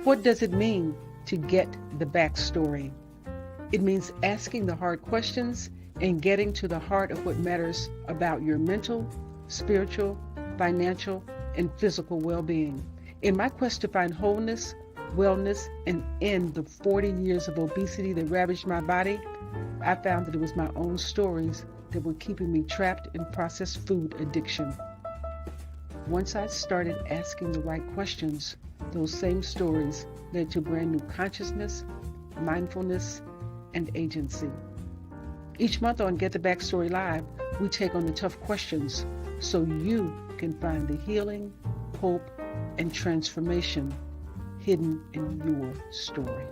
What does it mean to get the backstory? It means asking the hard questions and getting to the heart of what matters about your mental, spiritual, financial, and physical well being. In my quest to find wholeness, wellness, and end the 40 years of obesity that ravaged my body, I found that it was my own stories that were keeping me trapped in processed food addiction. Once I started asking the right questions, those same stories led to brand new consciousness, mindfulness, and agency. Each month on Get the Backstory Live, we take on the tough questions so you can find the healing, hope, and transformation hidden in your story.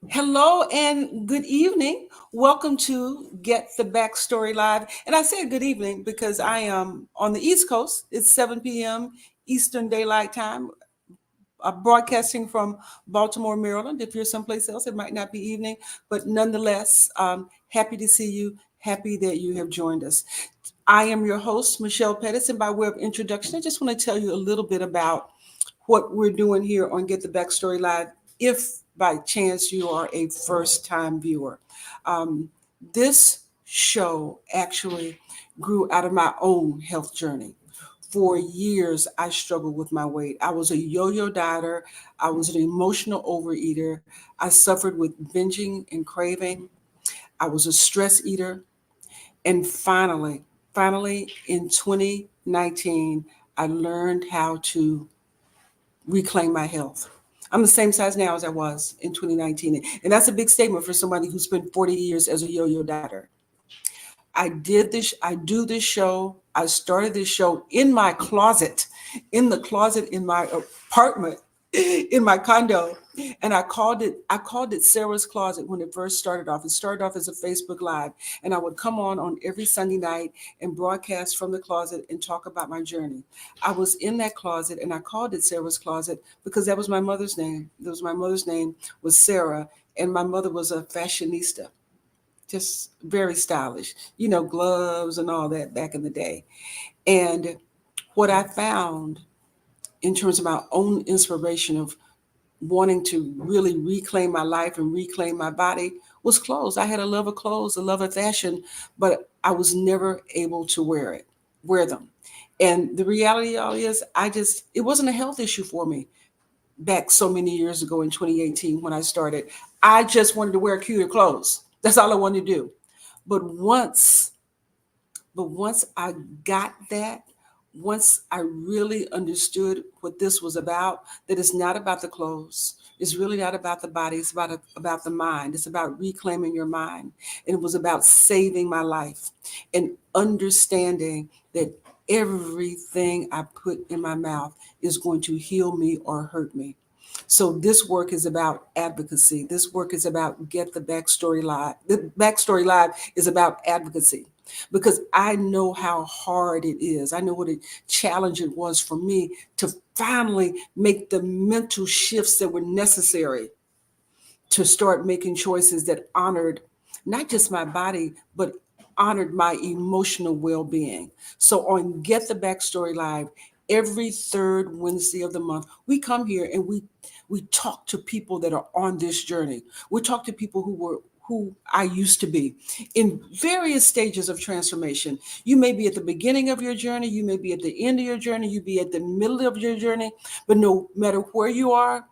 Hello and good evening. Welcome to Get the Backstory Live. And I said good evening because I am on the East Coast. It's 7 p.m. Eastern Daylight Time. Broadcasting from Baltimore, Maryland. If you're someplace else, it might not be evening, but nonetheless, happy to see you. Happy that you have joined us. I am your host, Michelle Petties, and by way of introduction, I just want to tell you a little bit about what we're doing here on Get the Backstory Live, if by chance you are a first-time viewer. This show actually grew out of my own health journey. For years, I struggled with my weight. I was a yo-yo dieter. I was an emotional overeater. I suffered with binging and craving. I was a stress eater. And finally, in 2019, I learned how to reclaim my health. I'm the same size now as I was in 2019. And that's a big statement for somebody who spent 40 years as a yo-yo dieter. I do this show. I started this show in my closet, in my apartment, in my condo. And I called it Sarah's Closet when it first started off. It started off as a Facebook Live. And I would come on every Sunday night and broadcast from the closet and talk about my journey. I was in that closet and I called it Sarah's Closet because that was my mother's name. My mother's name was Sarah, and my mother was a fashionista. Just very stylish, gloves and all that back in the day. And what I found in terms of my own inspiration of wanting to really reclaim my life and reclaim my body was clothes. I had a love of clothes, a love of fashion, but I was never able to wear them. And the reality of it is it wasn't a health issue for me back so many years ago in 2018 when I started. I just wanted to wear cuter clothes. That's all I wanted to do. But once I got that, once I really understood what this was about, that it's not about the clothes. It's really not about the body. It's about the mind. It's about reclaiming your mind. And it was about saving my life and understanding that everything I put in my mouth is going to heal me or hurt me. So this work is about advocacy. This work is about Get the Backstory Live. The Backstory Live is about advocacy because I know how hard it is. I know what a challenge it was for me to finally make the mental shifts that were necessary to start making choices that honored not just my body, but honored my emotional well-being. So on Get the Backstory Live, every third Wednesday of the month, we come here and we talk to people that are on this journey. We talk to people who I used to be in various stages of transformation. You may be at the beginning of your journey, you may be at the end of your journey, you be at the middle of your journey, but no matter where you are,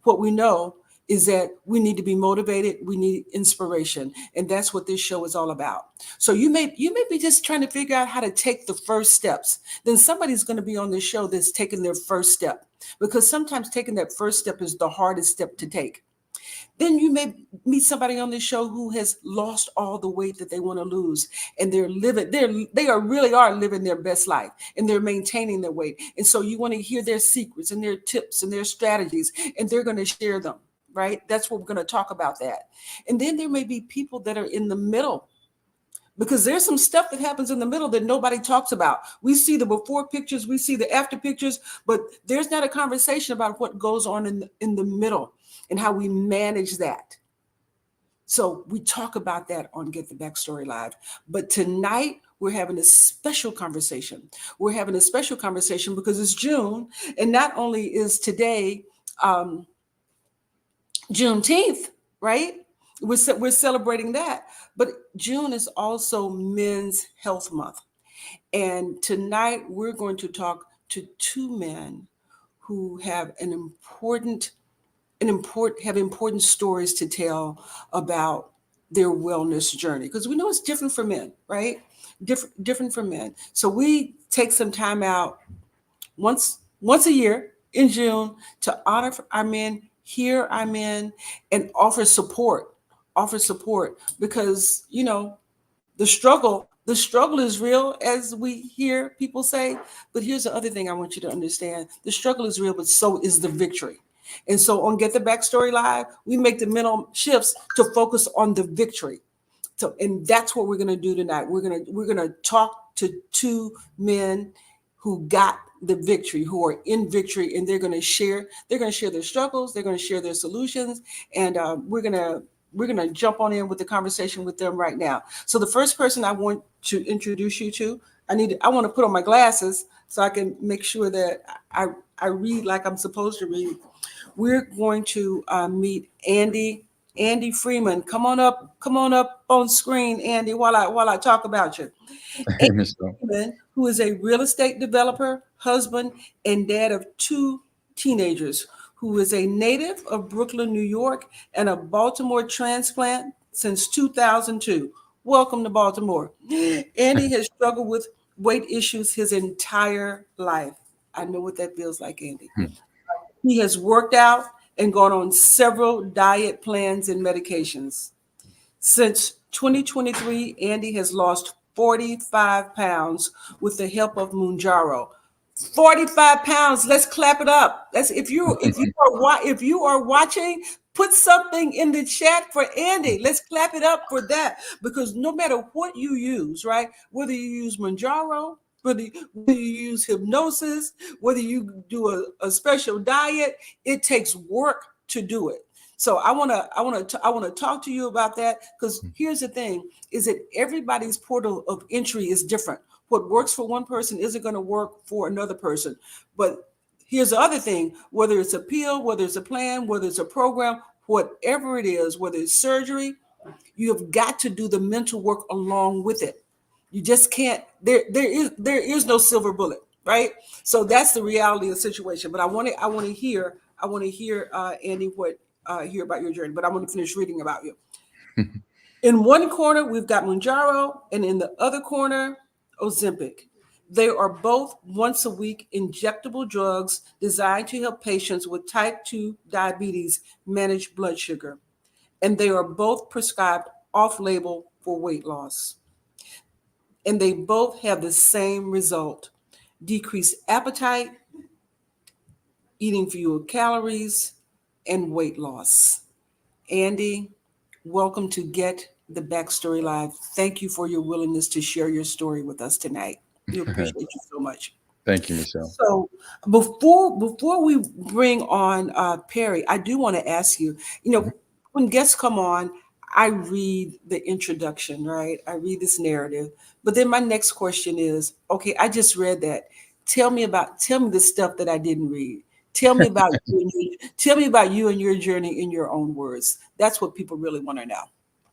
what we know is that we need to be motivated, we need inspiration, and that's what this show is all about. So you may be just trying to figure out how to take the first steps. Then somebody's going to be on this show that's taking their first step, because sometimes taking that first step is the hardest step to take. Then you may meet somebody on this show who has lost all the weight that they want to lose, and they really are living their best life, and they're maintaining their weight. And so you want to hear their secrets and their tips and their strategies, and they're going to share them, right? That's what we're going to talk about that. And then there may be people that are in the middle, because there's some stuff that happens in the middle that nobody talks about. We see the before pictures, we see the after pictures, but there's not a conversation about what goes on in the middle and how we manage that. So we talk about that on Get the Backstory Live. But tonight we're having a special conversation. We're having a special conversation because it's June, and not only is today Juneteenth, right? We're celebrating that, but June is also Men's Health Month. And tonight we're going to talk to two men who have important stories to tell about their wellness journey, because we know it's different for men, right? Different for men. So we take some time out once a year in June to honor our men, hear our men, and offer support. Offer support because the struggle is real, as we hear people say. But here's the other thing I want you to understand: the struggle is real, but so is the victory. And so on Get the Backstory Live, we make the mental shifts to focus on the victory. So, and that's what we're going to do tonight. We're going to talk to two men who got the victory, who are in victory, and they're going to share their struggles, they're going to share their solutions, and we're going to jump on in with the conversation with them right now. So the first person I want to introduce you to, I want to put on my glasses so I can make sure that I read like I'm supposed to read. We're going to meet Andy Freeman. Come on up on screen, Andy, while I talk about you. Hey, Michelle. Freeman, who is a real estate developer, husband, and dad of two teenagers, who is a native of Brooklyn, New York, and a Baltimore transplant since 2002. Welcome to Baltimore. Andy has struggled with weight issues his entire life. I know what that feels like, Andy. He has worked out and gone on several diet plans and medications. Since 2023, Andy has lost 45 pounds with the help of Mounjaro. 45 pounds. Let's clap it up. That's if you are watching, put something in the chat for Andy. Let's clap it up for that, because no matter what you use, right? Whether you use Mounjaro, whether you use hypnosis, whether you do a special diet, it takes work to do it. So I want to talk to you about that, because here's the thing: is that everybody's portal of entry is different. What works for one person isn't going to work for another person. But here's the other thing: whether it's a pill, whether it's a plan, whether it's a program, whatever it is, whether it's surgery, you have got to do the mental work along with it. You just can't. There is no silver bullet, right? So that's the reality of the situation. But I want to hear Andy, hear about your journey. But I want to finish reading about you. In one corner, we've got Mounjaro, and in the other corner, Ozempic. They are both once a week injectable drugs designed to help patients with type 2 diabetes manage blood sugar. And they are both prescribed off-label for weight loss. And they both have the same result: decreased appetite, eating fewer calories, and weight loss. Andy, welcome to Get the Backstory Live. Thank you for your willingness to share your story with us tonight. We appreciate you so much. Thank you, Michelle. So before we bring on Perry, I do want to ask you, when guests come on, I read the introduction, right? I read this narrative. But then my next question is, okay, I just read that. Tell me the stuff that I didn't read. Tell me about you and your journey in your own words. That's what people really want to know.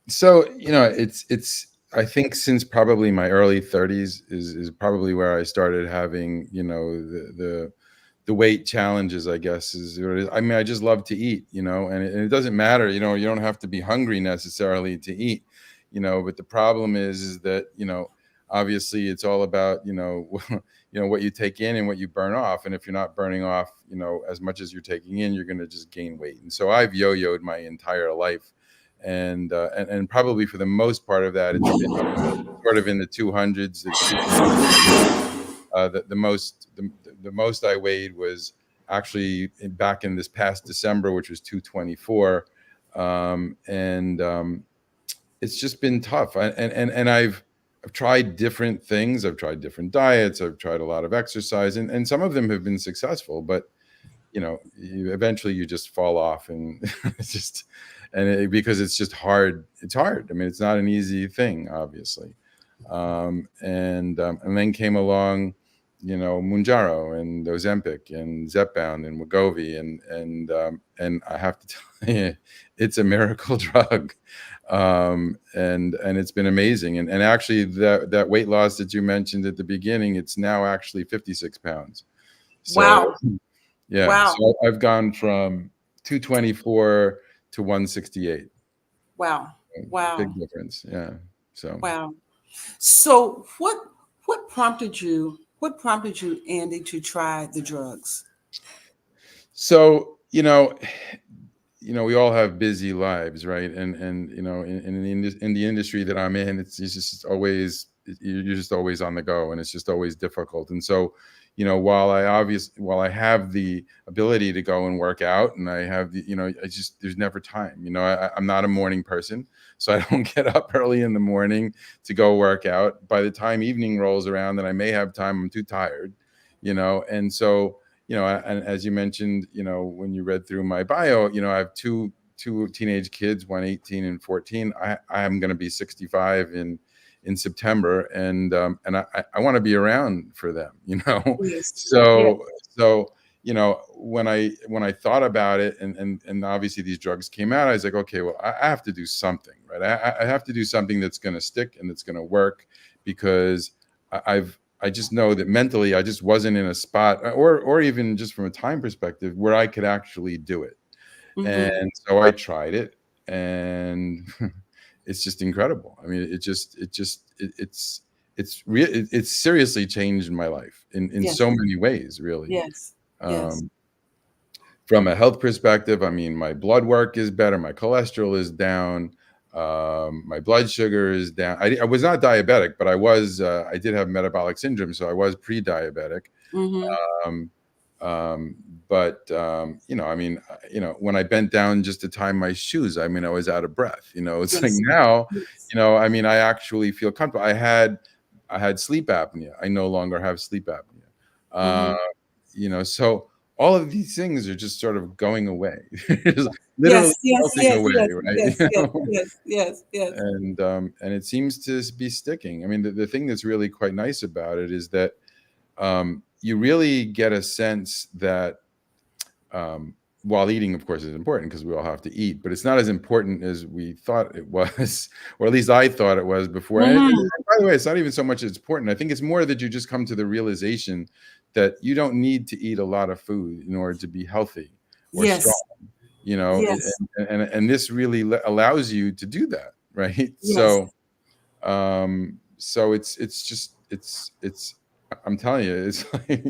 So, it's I think since probably my early 30s is probably where I started having, the weight challenges, I guess, is what it is. I mean, I just love to eat, and it doesn't matter, you don't have to be hungry necessarily to eat, but the problem is that, obviously it's all about, what you take in and what you burn off. And if you're not burning off, as much as you're taking in, you're going to just gain weight. And so I've yo-yoed my entire life. And probably for the most part of that, it's been sort of in the 200s. The most I weighed was actually back in this past December, which was 224. It's just been tough. And I've tried different things. I've tried different diets. I've tried a lot of exercise, and some of them have been successful. But, eventually you just fall off, and it's just, because it's just hard. It's hard. I mean, it's not an easy thing, obviously. And then came along, Mounjaro and Ozempic and Zepbound and Wegovy, and I have to tell you, it's a miracle drug. And it's been amazing. And actually that weight loss that you mentioned at the beginning, it's now actually 56 pounds. So, wow. yeah. Wow. So I've gone from 224 to 168. Wow. Wow. Big difference. Yeah. So, wow. So what prompted you, Andy, to try the drugs? So, we all have busy lives, right? And in the industry that I'm in, it's just always, you're just always on the go, and it's just always difficult. And so, while I have the ability to go and work out, and I have there's never time. I'm not a morning person, so I don't get up early in the morning to go work out. By the time evening rolls around, and I may have time, I'm too tired, and so, and as you mentioned, when you read through my bio, I have two teenage kids, one 18 and 14. I am going to be 65 in September, and I want to be around for them, Yes. So when I thought about it, and obviously these drugs came out, I was like, okay, well, I have to do something, right? I have to do something that's going to stick and that's going to work, because I just know that mentally I just wasn't in a spot, or even just from a time perspective, where I could actually do it. Mm-hmm. And so I tried it, and it's just incredible. I mean, it's seriously changed my life in Yes. so many ways, really. Yes. Yes. From a health perspective, I mean, my blood work is better, my cholesterol is down, my blood sugar is down. I was not diabetic, but I did have metabolic syndrome, so I was pre-diabetic. Mm-hmm. I mean, when I bent down just to tie my shoes, I mean, I was out of breath. It's Yes. like now, Yes. I mean, I actually feel comfortable. I had sleep apnea. I no longer have sleep apnea. Mm-hmm. So all of these things are just sort of going away. Literally melting away, right? Yes. And it seems to be sticking. I mean, the thing that's really quite nice about it is that you really get a sense that while eating, of course, is important, because we all have to eat, but it's not as important as we thought it was, or at least I thought it was before. Mm-hmm. And by the way, it's not even so much it's important. I think it's more that you just come to the realization that you don't need to eat a lot of food in order to be healthy or Yes. strong. Yes. And this really allows you to do that, right? Yes. So it's I'm telling you, it's like,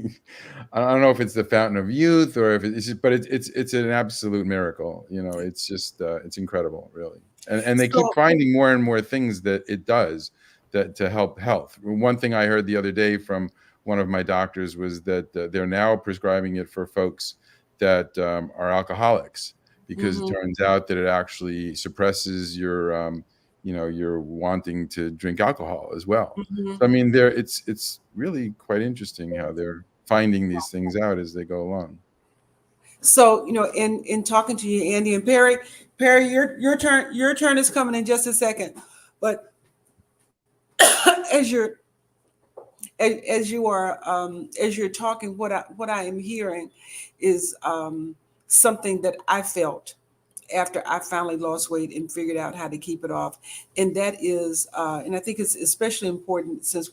I don't know if it's the fountain of youth, or if it's just, but it's an absolute miracle. It's just it's incredible, really. And they keep finding more and more things that it does that to help health. One thing I heard the other day from one of my doctors was that they're now prescribing it for folks that are alcoholics, because it turns out that it actually suppresses your you're wanting to drink alcohol as well. So, I mean, it's really quite interesting how they're finding these things out as they go along. So, in talking to you, Andy and Perry, your turn is coming in just a second. But as you're talking, what I am hearing is something that I felt after I finally lost weight and figured out how to keep it off. And that is, and I think it's especially important since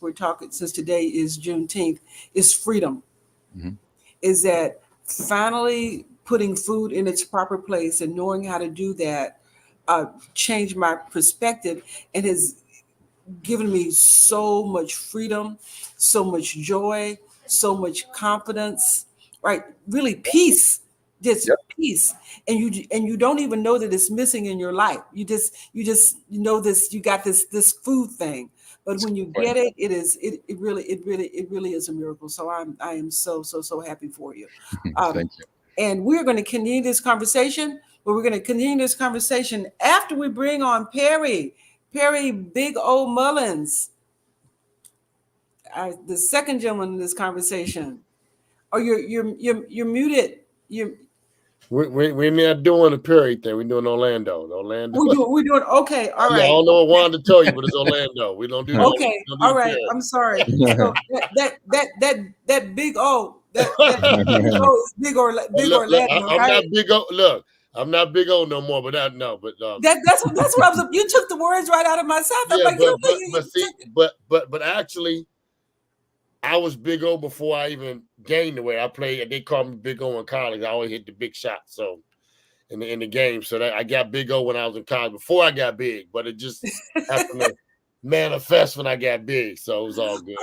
today is Juneteenth, is freedom. Mm-hmm. Is that finally putting food in its proper place and knowing how to do that changed my perspective, and has given me so much freedom, so much joy, so much confidence, right? Really peace. Just peace, and you don't even know that it's missing in your life. You just know this. You got this food thing, but when you get it, it really is a miracle. So I am so happy for you. Thank you. And we're going to continue this conversation, but we're going to continue this conversation after we bring on Perry, Big O Mullins, the second gentleman in this conversation. Oh, you're muted. We're not doing the POerry thing. We're doing Olando. We're doing okay. All right. Yeah, I don't know what Wanda told you, but it's Olando. We don't do that. Okay. All right. I'm sorry. So that big O, that big O is big Orlando. I'm not big O. Look, I'm not big O no more. But that's what I was. You took the words right out of my mouth. I'm like, but actually, I was big O before I even gained the weight. I played. They called me Big O in college. I always hit the big shot. So in the game, so that I got big O when I was in college before I got big. But it just happened to manifest when I got big. So it was all good.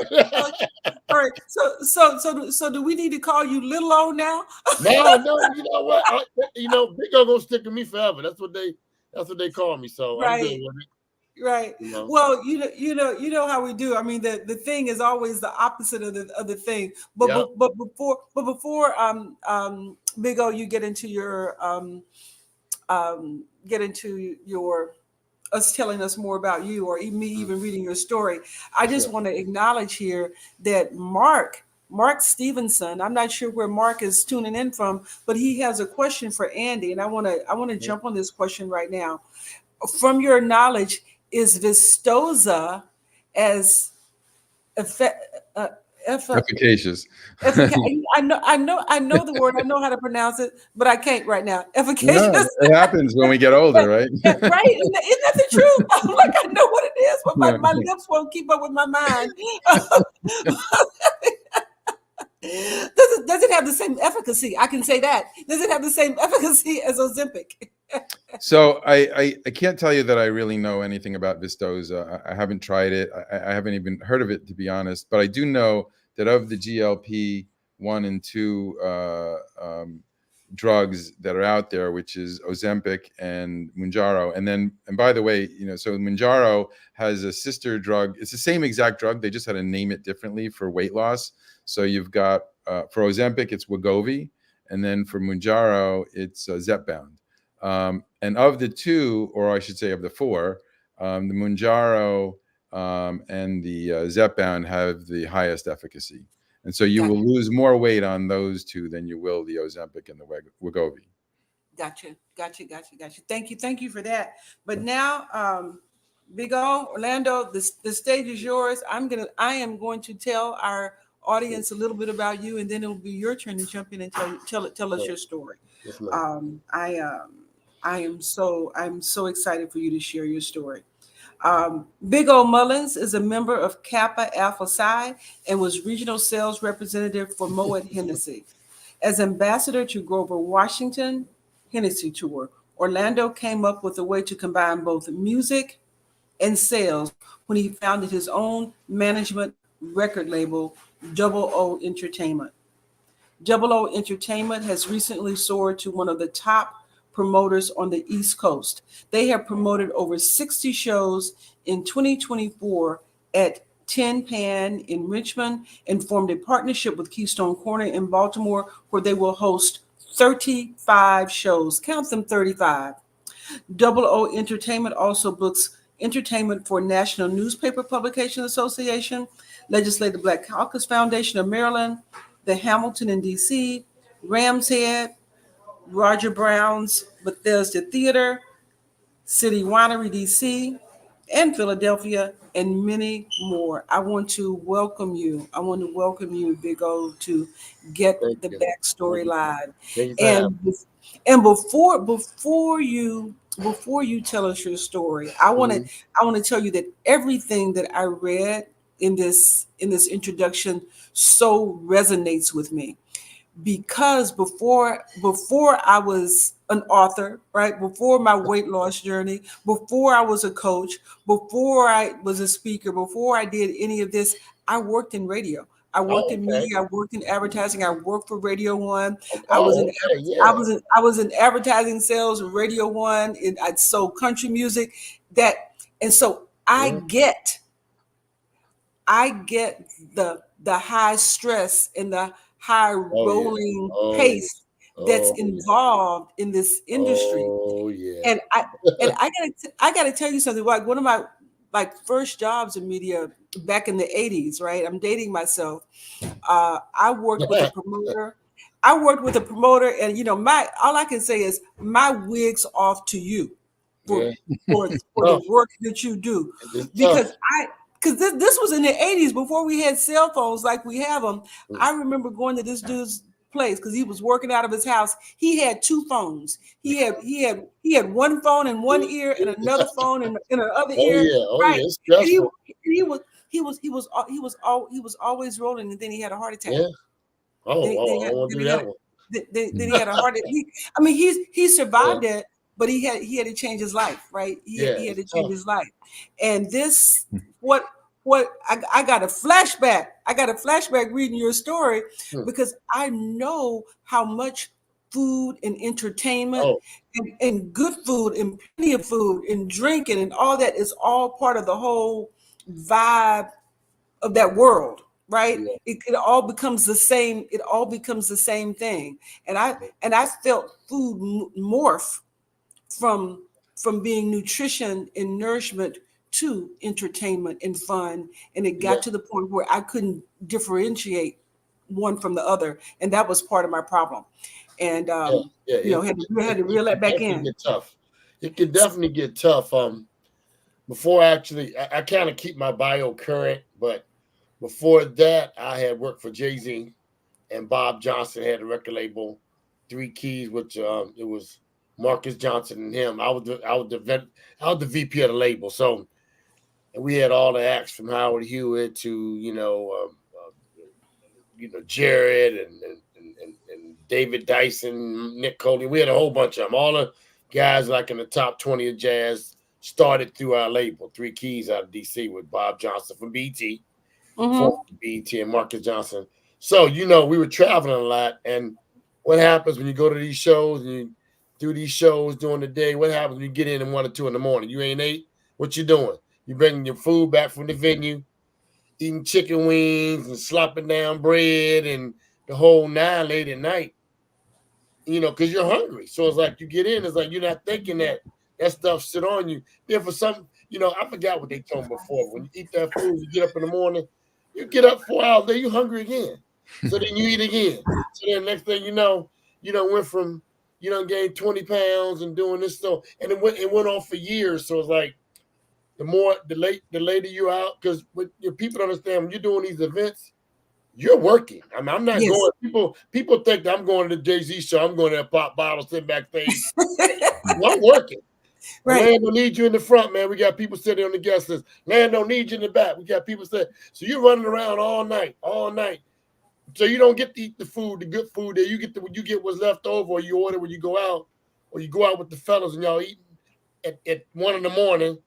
All right. So do we need to call you Little O now? No. You know what? Big O gonna stick with me forever. That's what they call me. So right. I'm good with it. Right. You know? Well, you know how we do. I mean, the thing is always the opposite of the thing. But before Big O, you get into your us telling us more about you, or me even reading your story. I just want to acknowledge here that Mark Stevenson, I'm not sure where Mark is tuning in from, but he has a question for Andy, and I want to jump on this question right now. From your knowledge, is Vistoza as efficacious? I know the word. I know how to pronounce it, but I can't right now. Efficacious. No, it happens when we get older, right? Right? Isn't that the truth? I'm like, I know what it is, but my lips won't keep up with my mind. Does it have the same efficacy? I can say that. Does it have the same efficacy as Ozempic? So I can't tell you that I really know anything about Vistoza. I haven't tried it. I haven't even heard of it, to be honest. But I do know that of the GLP 1 and 2 drugs that are out there, which is Ozempic and Mounjaro, and by the way, so Mounjaro has a sister drug. It's the same exact drug. They just had to name it differently for weight loss. So you've got for Ozempic, it's Wegovy, and then for Mounjaro, it's Zepbound. And of the two, or I should say of the four, the Mounjaro and the Zepbound have the highest efficacy. And so you will lose more weight on those two than you will the Ozempic and the Wegovy. Gotcha. Thank you for that. But now, Big O, Olando, the stage is yours. I am going to tell our audience a little bit about you, and then it will be your turn to jump in and tell us your story. Yes, I'm so excited for you to share your story. Big O Mullins is a member of Kappa Alpha Psi and was regional sales representative for Moet Hennessy. As ambassador to Grover Washington Hennessey Tour, Olando came up with a way to combine both music and sales when he founded his own management record label, Double O Entertainment. Double O Entertainment has recently soared to one of the top promoters on the East Coast. They have promoted over 60 shows in 2024 at Tin Pan in Richmond and formed a partnership with Keystone Corner in Baltimore, where they will host 35 shows. Count them, 35. Double O Entertainment also books entertainment for National Newspaper Publication Association, Legislative Black Caucus Foundation of Maryland, the Hamilton in DC, Ram's Head, Roger Brown's Bethesda Theater, City Winery DC, and Philadelphia, and many more. I want to welcome you, Big O, to Get the Backstory Live. And before you tell us your story, I want to tell you that everything that I read in this introduction so resonates with me. Because before I was an author, right? Before my weight loss journey, before I was a coach, before I was a speaker, before I did any of this, I worked in radio. I worked in media. I worked in advertising. I worked for Radio One. I was in advertising sales, Radio One, and I sold country music. I get the high stress and the high rolling pace that's involved in this industry. And I gotta tell you something. Like one of my first jobs in media back in the 80s, right? I'm dating myself. I worked with a promoter I worked with a promoter, and all I can say is my wig's off to you for Yeah. for the work that you do, because this was in the 80s before we had cell phones like we have them. I remember going to this dude's place because he was working out of his house. He had two phones. He had one phone in one ear and another phone in another ear. Yeah, it's stressful. And he was always rolling, and then he had a heart attack. Yeah. I want to do that one. Then he had a heart attack. He survived it, but he had to change his life, right? He had to change his life. And this what I got a flashback. I got a flashback reading your story because I know how much food and entertainment and good food and plenty of food and drinking and all that is all part of the whole vibe of that world, right? Yeah. It all becomes the same. It all becomes the same thing. And I felt food morph from being nutrition and nourishment to entertainment and fun. And it got to the point where I couldn't differentiate one from the other. And that was part of my problem. And had to reel that back in. Get tough. It can definitely get tough. Before I kind of keep my bio current, but before that, I had worked for Jay-Z, and Bob Johnson had a record label, 3 Keys, which it was Marcus Johnson and him. I was the VP of the label. So, and we had all the acts from Howard Hewitt to Jared and David Dyson, Nick Coley. We had a whole bunch of them. All the guys like in the top 20 of jazz started through our label, 3 Keys out of DC with Bob Johnson from BT. BT and Marcus Johnson. So, we were traveling a lot. And what happens when you go to these shows and you do these shows during the day? What happens when you get in at 1 or 2 in the morning? You ain't ate? What you doing? You bringing your food back from the venue, eating chicken wings and slopping down bread and the whole 9 late at night, because you're hungry. So it's like you get in, it's like you're not thinking that stuff sit on you. Then for some, I forgot what they told me before. When you eat that food, you get up in the morning, you get up 4 hours later, you're hungry again. So then you eat again. So then next thing you know, went from, gained 20 pounds and doing this stuff. And it went on for years. So it's like the later you're out, because your people understand when you're doing these events, you're working. I mean, I'm not going. People think that I'm going to the Jay-Z show. I'm going to pop bottles, sit backstage. I'm working. Right. Land don't need you in the front, man. We got people sitting on the guest list. Land don't need you in the back. We got people sitting. So you're running around all night. So you don't get to eat the food, the good food there. You get what's left over, or you order when you go out, or you go out with the fellas and y'all eating at 1 in the morning,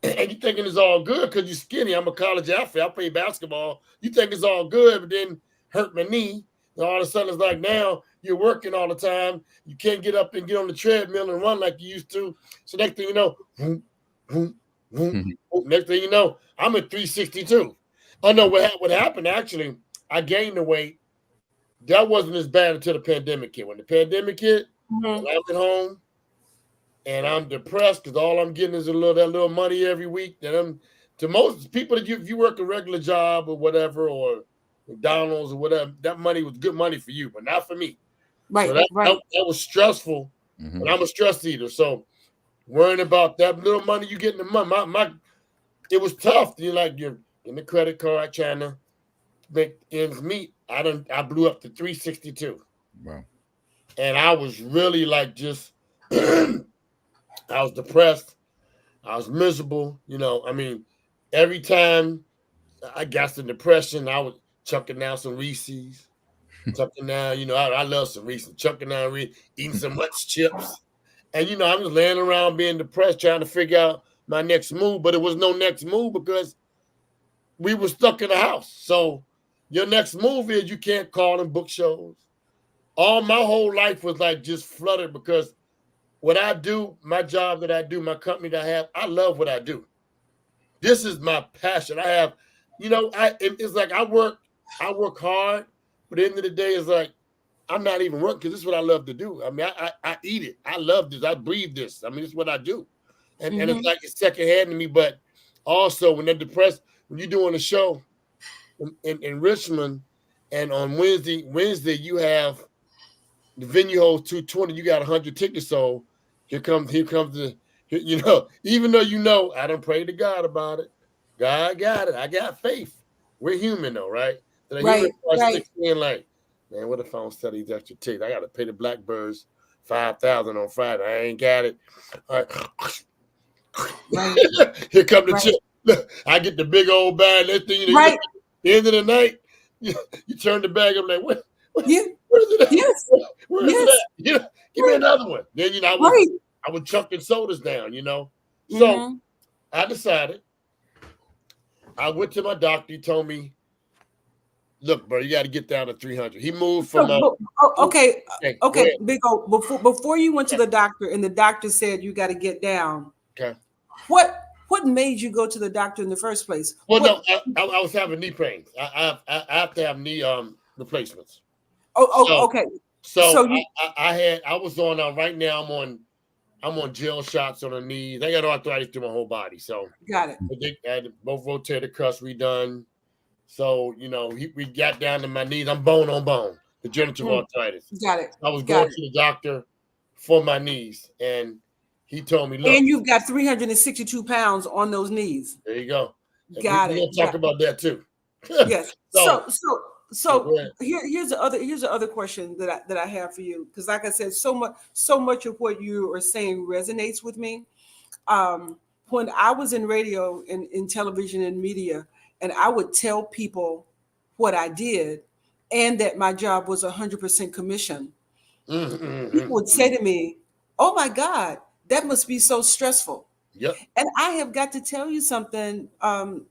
and you thinking it's all good because you're skinny. I'm a college athlete. I play basketball. You think it's all good, but then hurt my knee. And all of a sudden it's like now you're working all the time. You can't get up and get on the treadmill and run like you used to. So next thing you know, next thing you know, I'm at 362. Oh no, what happened actually, I gained the weight. That wasn't as bad until the pandemic hit. When the pandemic hit, I'm at home and I'm depressed because all I'm getting is that little money every week. That to most people, if you work a regular job or whatever, or McDonald's or whatever, that money was good money for you, but not for me. Right. So that was stressful. And I'm a stress eater. So worrying about that little money you get in the month, it was tough. You're in the credit card trying to make ends meet. I blew up to 362. Wow. And I was really I was depressed. I was miserable. Every time I got some depression, I was chucking down some Reese's. Chucking down, I love some Reese's. Chucking down, eating some Much chips. And, I'm just laying around being depressed, trying to figure out my next move. But it was no next move because we were stuck in the house. So your next move is you can't call and book shows. My whole life was just flooded because what I do, my job that I do, my company that I have, I love what I do. This is my passion. I have, it's like I work hard, but at the end of the day, it's like I'm not even working because this is what I love to do. I mean, I eat it. I love this. I breathe this. I mean, it's what I do. And it's like it's secondhand to me. But also when they're depressed, when you're doing a show in Richmond, and on Wednesday you have the venue holds 220. You got 100 tickets sold. Here comes the, even though I don't pray to God about it. God got it. I got faith. We're human though, right? Then a human starts in like, man, what if I don't sell these extra tickets? I got to pay the Blackbirds $5,000 on Friday. I ain't got it. All right. Here come the chip. Look, I get the big old bag. That thing, at the end of the night, you turn the bag. I'm like, where's it at? Yes. Where is it at? Give me another one. Then I was chucking sodas down. So I decided. I went to my doctor. He told me, "Look, bro, you got to get down to 300." He moved from. Okay, Big O. Before you went to the doctor, and the doctor said you got to get down. Okay. What made you go to the doctor in the first place? Well, no, I was having knee pains. I have to have knee replacements. Okay. So I was on right now. I'm on gel shots on the knees. I got arthritis through my whole body. So got it. I had both rotator cuffs redone. So we got down to my knees. I'm bone on bone. Degenerative arthritis. Got it. I was going to the doctor for my knees, and he told me, "Look, and you've got 362 pounds on those knees." There you go. Got it. We'll talk about that too. Yes. So here's the other question that I have for you, because like I said, so much of what you are saying resonates with me. When I was in radio and in television and media, and I would tell people what I did and that my job was 100% commission, people would say to me, "Oh my God, that must be so stressful." Yep. And I have got to tell you something,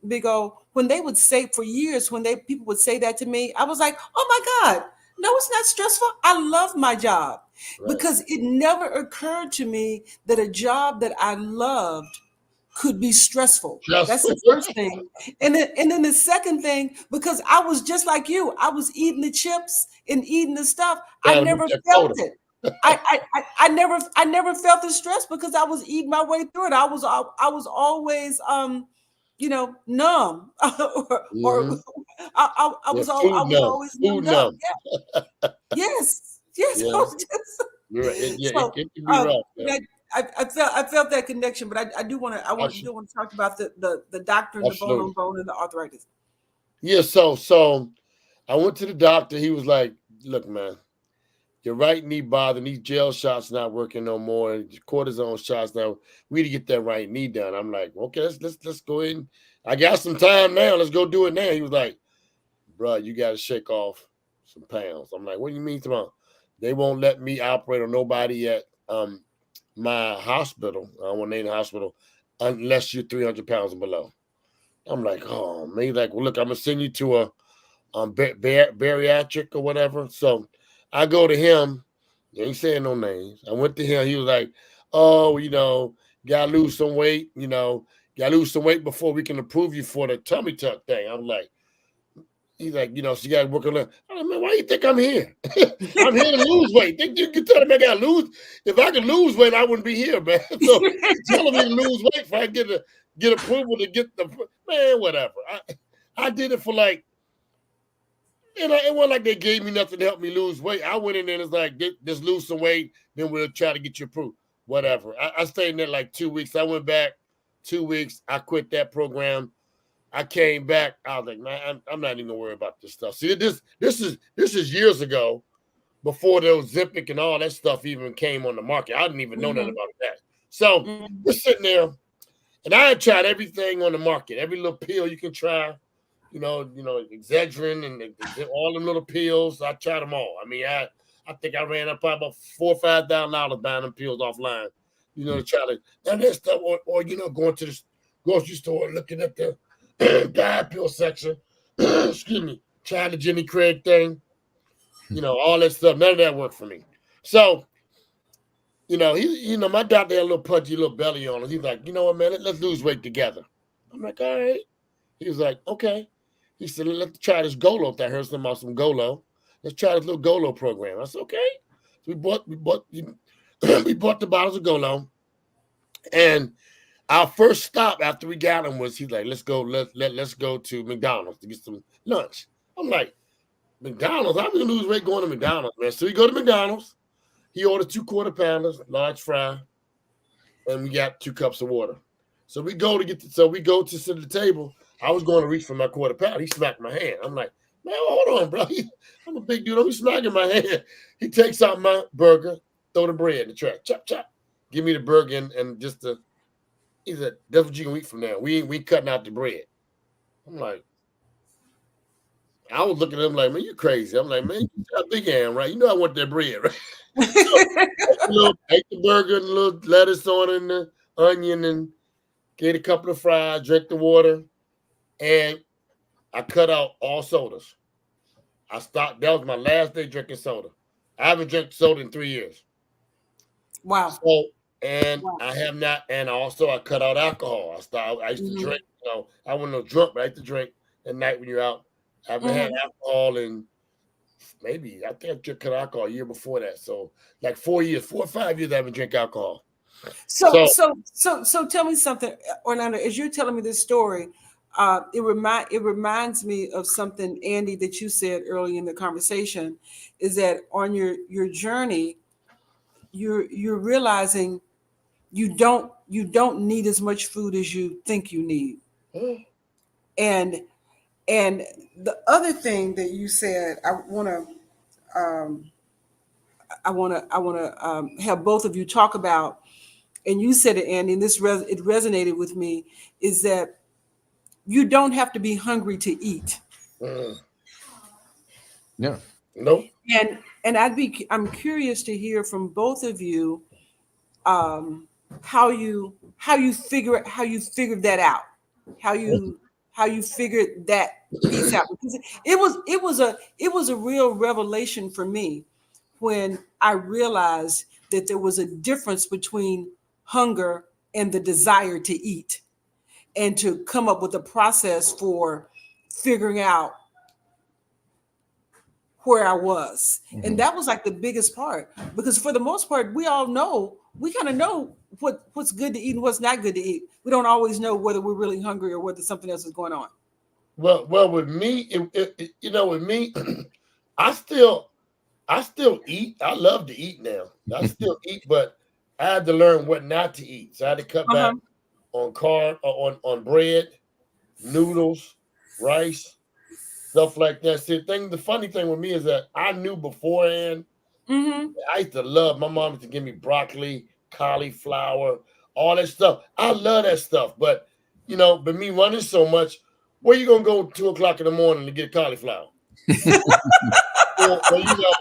Big O. When they would say for years, when people would say that to me, I was like, "Oh my God, no, it's not stressful. I love my job," because it never occurred to me that a job that I loved could be stressful. That's the first thing. And then the second thing, because I was just like you, I was eating the chips and eating the stuff. I never felt it. I never felt the stress because I was eating my way through it. I was always numb, or I was always numbed up. Yeah. Yes. Yeah. I was just, it can be rough. I felt that connection, but I do want to talk about the doctor and the bone on bone and the arthritis. Yeah. So I went to the doctor. He was like, "Look, man, your right knee bothering, these gel shots not working no more. Your cortisone shots now. We need to get that right knee done." I'm like, "Okay, let's go in. I got some time now. Let's go do it now." He was like, "Bro, you got to shake off some pounds." I'm like, "What do you mean, tomorrow? They won't let me operate on nobody at my hospital. I won't name the hospital unless you're 300 pounds and below." I'm like, "Oh man." He's like, "Well, look, I'm gonna send you to a bariatric or whatever." So I go to him. He ain't saying no names. I went to him. He was like, "Oh, gotta lose some weight. Gotta lose some weight before we can approve you for the tummy tuck thing." I'm like, he's like, so you gotta work on that. I'm like, "Man, why you think I'm here? I'm here to lose weight. Think you can tell me I gotta lose? If I could lose weight, I wouldn't be here, man." So telling me to lose weight if I get approval to get the man, whatever. I did it for like. It wasn't like they gave me nothing to help me lose weight. I went in there and it's like, just lose some weight, then we'll try to get you approved. Whatever. I stayed in there like 2 weeks. I went back 2 weeks. I quit that program. I came back. I was like, "Man, I'm not even gonna worry about this stuff." See, this is years ago, before the Ozempic and all that stuff even came on the market. I didn't even know nothing about that. So we're sitting there, and I had tried everything on the market, every little pill you can try. Excedrin and all them little pills. I tried them all. I mean, I think I ran up probably about $4,000 or $5,000 buying them pills offline. To try to and that stuff, or going to the grocery store looking at the diet pill section. Excuse me, trying the Jimmy Craig thing. All that stuff. None of that worked for me. So, my doctor had a little pudgy little belly on him. He's like, "You know what, man? Let's lose weight together." I'm like, "All right." He was like, "Okay." He said, "Let's try this Golo thing." I heard something about some Golo. Let's try this little Golo program. I said, "Okay." So we bought the bottles of Golo. And our first stop after we got them was, he's like, let's go to McDonald's to get some lunch. I'm like, McDonald's. I'm gonna lose weight going to McDonald's, man. So we go to McDonald's. He ordered 2 quarter pounders, large fry, and we got 2 cups of water. So we go to sit at the table. I was going to reach for my quarter pounder. He smacked my hand. I'm like, man, hold on, bro. I'm a big dude. Don't be smacking my hand. He takes out my burger, throw the bread in the trash. Chop, chop. Give me the burger and just the. He said, that's what you can eat from now. We cutting out the bread. I'm like, I was looking at him like, man, you crazy. I'm like, man, you got a big hand, right? You know I want that bread, right? So, ate the burger and a little lettuce on it and the onion and get a couple of fries, drink the water, and I cut out all sodas. I stopped. That was my last day drinking soda. I haven't drank soda in 3 years. Wow. So, I have not, and also I cut out alcohol. I used to drink, I wasn't no drunk, but I used to drink at night when you're out. I haven't had alcohol in maybe, I think I cut alcohol a year before that. So like 4 or 5 years I haven't drank alcohol. So tell me something, Orlando, as you're telling me this story, it reminds me of something, Andy, that you said early in the conversation, is that on your journey, you're realizing you don't need as much food as you think you need. And the other thing that you said, I want to have both of you talk about, and you said it, Andy, and it resonated with me, is that you don't have to be hungry to eat. No. Nope. And I'm curious to hear from both of you how you figured that out, how you figured that piece out, because it was a real revelation for me when I realized that there was a difference between hunger and the desire to eat, and to come up with a process for figuring out where I was. And that was like the biggest part, because for the most part, we kind of know what's good to eat and what's not good to eat. We don't always know whether we're really hungry or whether something else is going on. Well, with me, with me, I still eat. I love to eat now. I still eat, but I had to learn what not to eat. So I had to cut back on bread, noodles, rice, stuff like that. See, the funny thing with me is that I knew beforehand. I used to love, my mom used to give me broccoli, cauliflower, all that stuff. I love that stuff. But, but me running so much, where you going to go 2 o'clock in the morning to get cauliflower?